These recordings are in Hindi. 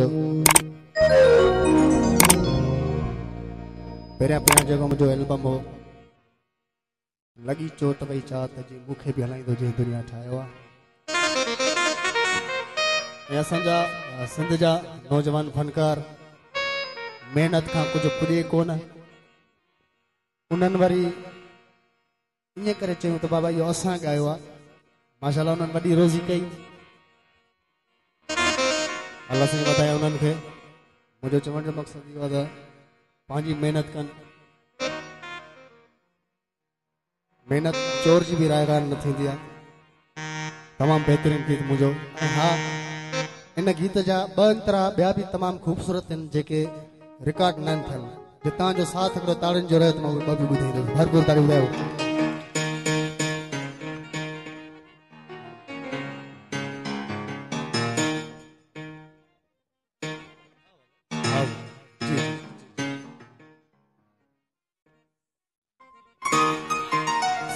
मुझो पहिरियां जेको मुझो एल्बम हो लगी चोट वही चाहत जी मुखे भी हलाईंदो जे दुनिया ठायो आ असांजा सिंध जा नौजवान फनकार मेहनत का कुछ पुॼे कोन उन्हनि वरी ईअं करे चयूं त बाबा इहो असां ॻायो आहे माशाल्लाह उन्हनि वॾी रोज़ी कई अल्लाह साईं वधाए उन्हनि खे मुंहिंजो चवण जो मक़सदु इहो आहे त पंहिंजी महिनत कनि महिनत चोर जी बि रायगार न थींदी आहे तमामु बहितरीनु गीत मुंहिंजो ऐं हा इन गीत जा ॿ अंतरा ॿिया बि तमामु ख़ूबसूरत आहिनि जेके रिकॉर्ड न आहिनि थियल जो तव्हांजो साथ हिकिड़ो ताड़ियुनि जो रहे त मां ॿ बि ॿुधाईंदुसि भरपूर ताड़ी ॿुधायो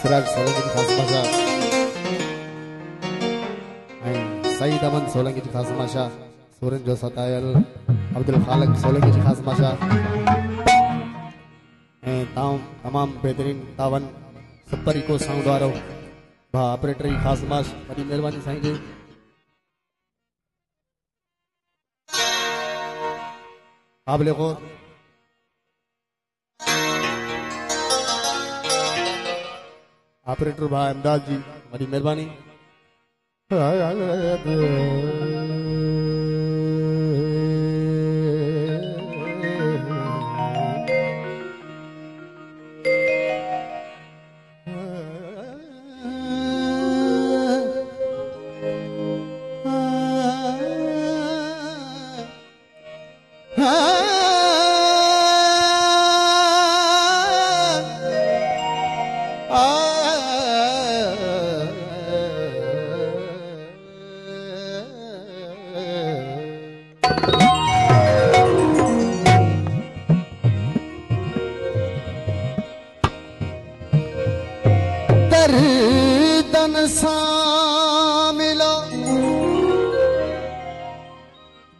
सिराज सोलंकी जी ख़ास भाषा सईद अमन सोलंकी जी ख़ास भाषा सूरन जो सतायल अब्दुल खालिक सोलंकी जी ख़ास भाषा तमाम बेहतरीन तावन सुपर इको साउंड वारो भा ऑपरेटर जी ख़ास माश वॾी महिरबानी साईं जी काबिल ग़ौर ऑपरेटर भाई अहमदाद जी बड़ी मेहरबानी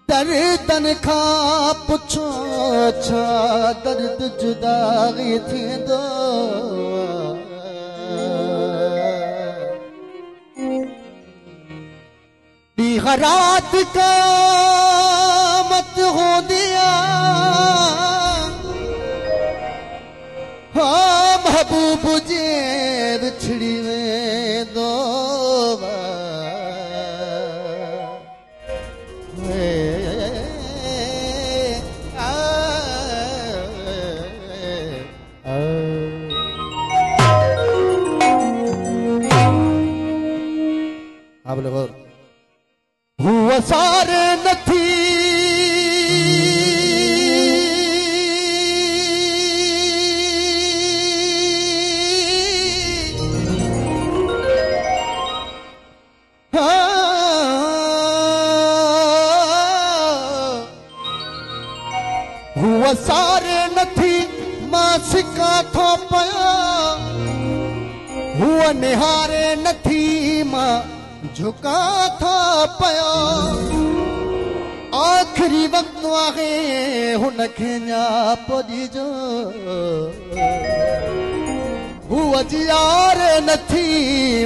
दर्दन खा पुछो छा दर्द जुदाई थींदो ॾींहं राति क़यामत हूंदी आहे महबूब जे विछड़ी वेंदो हुआ सारे नथी हुआ सारे नथी मां सिका थो पया हुआ निहारे नथी मां झुका था पया आखिरी वक्त आहे हुन खे न्याप ॾिजो हुआ जियार नथी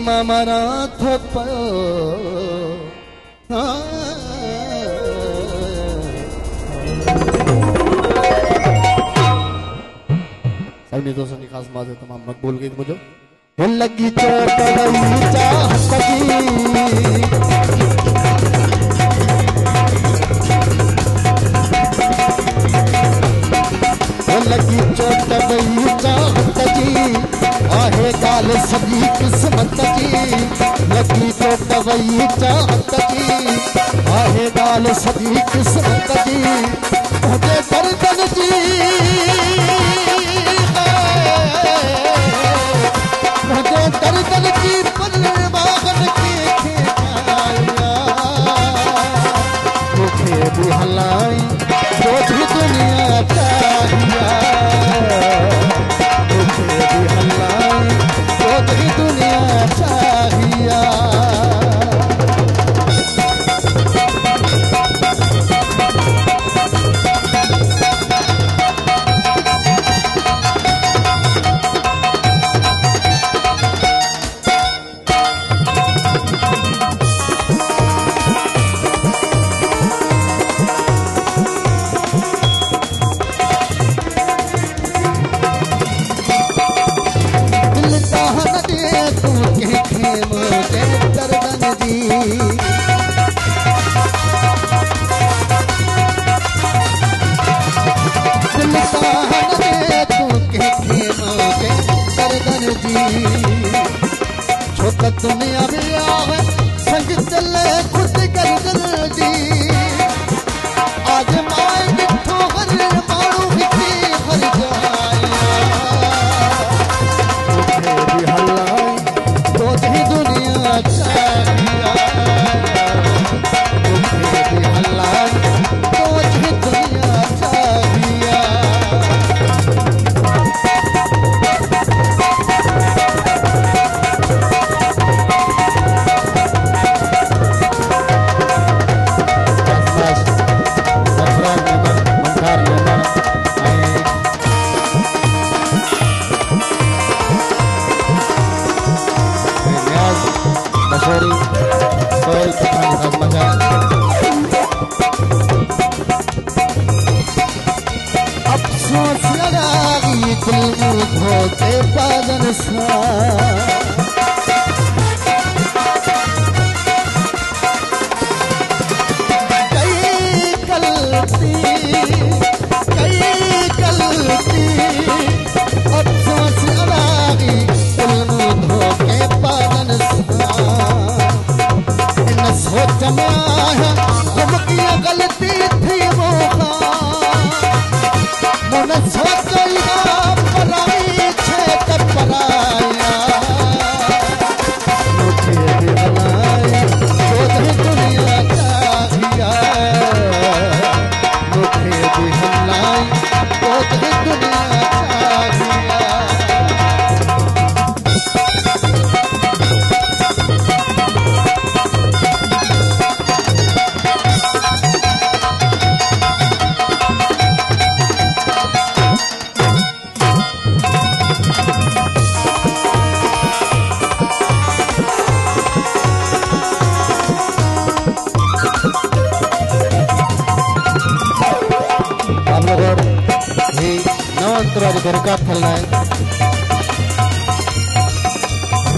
मां मरां थो पयो सभिनी दोस्तनि जी ख़ासि बात तमामु मक़बूल गीत मुंहिंजो लगी चोट वही चाहत जी लगी चोट वही चाहत जी आहे ॻाल्हि सॼी क़िस्मत जी लगी चोट वही चाहत जी आहे ॻाल्हि सॼी क़िस्मत जी तुंहिंजे दर्दन जी दर्दन की परवाहन के मुझे भी हलाई जो भी दुनिया चाहिए मुझे भी हलाई जो भी दुनिया चाहिए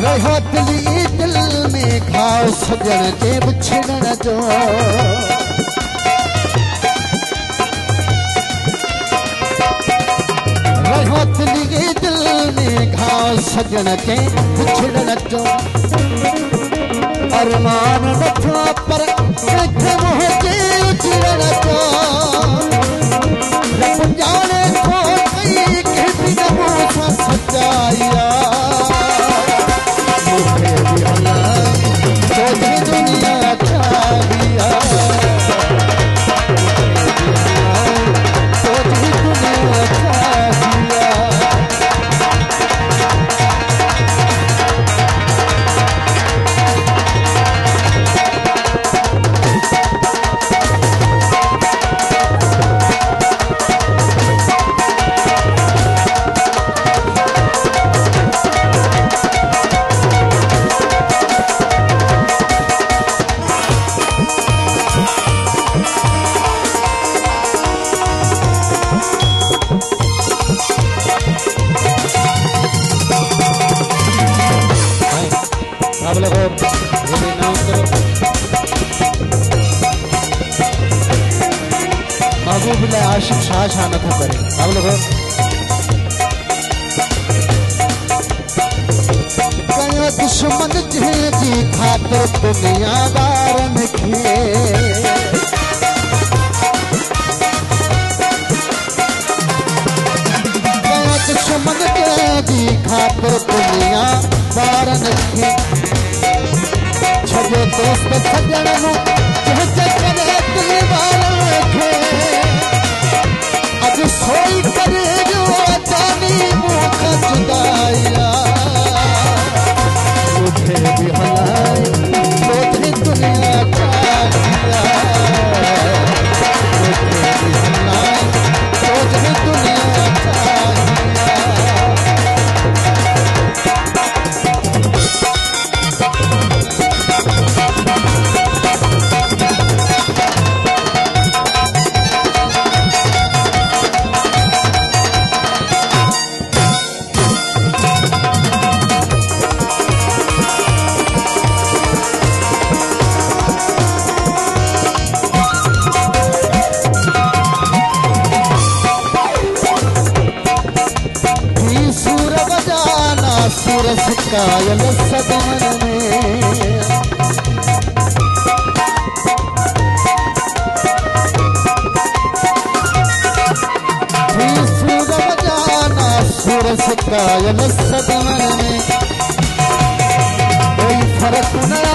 रहो दिल में घाव सजण जे बिछड़ण जो रहो दिल में घाव सजण जे बिछड़ण जो अरमान नथा पर कंहिंखे मुंहिंजे उजड़ण जो रब जाने थो कई केतिरी न मूंसां सचाया दुनिया चाहिया दुनिया चाहिया महबूब आशिक शाह शाह न था करे अब लोगों कयो दुश्मन जी खातिर दुनियादारन खे कयो दुश्मन जी खातिर दुनियादारन खे छो दोस्त सजण नु करे दिल वारन खे अज सोई करे जो जानी मुख जुदाया मुझे भी हलाए मुझे दुनिया चाहिया मुझे भी हलाए मुझे दुनिया चाहिया कायल सदमन में सूर बजाना सूरज कायल सदमन में कोई फर्क न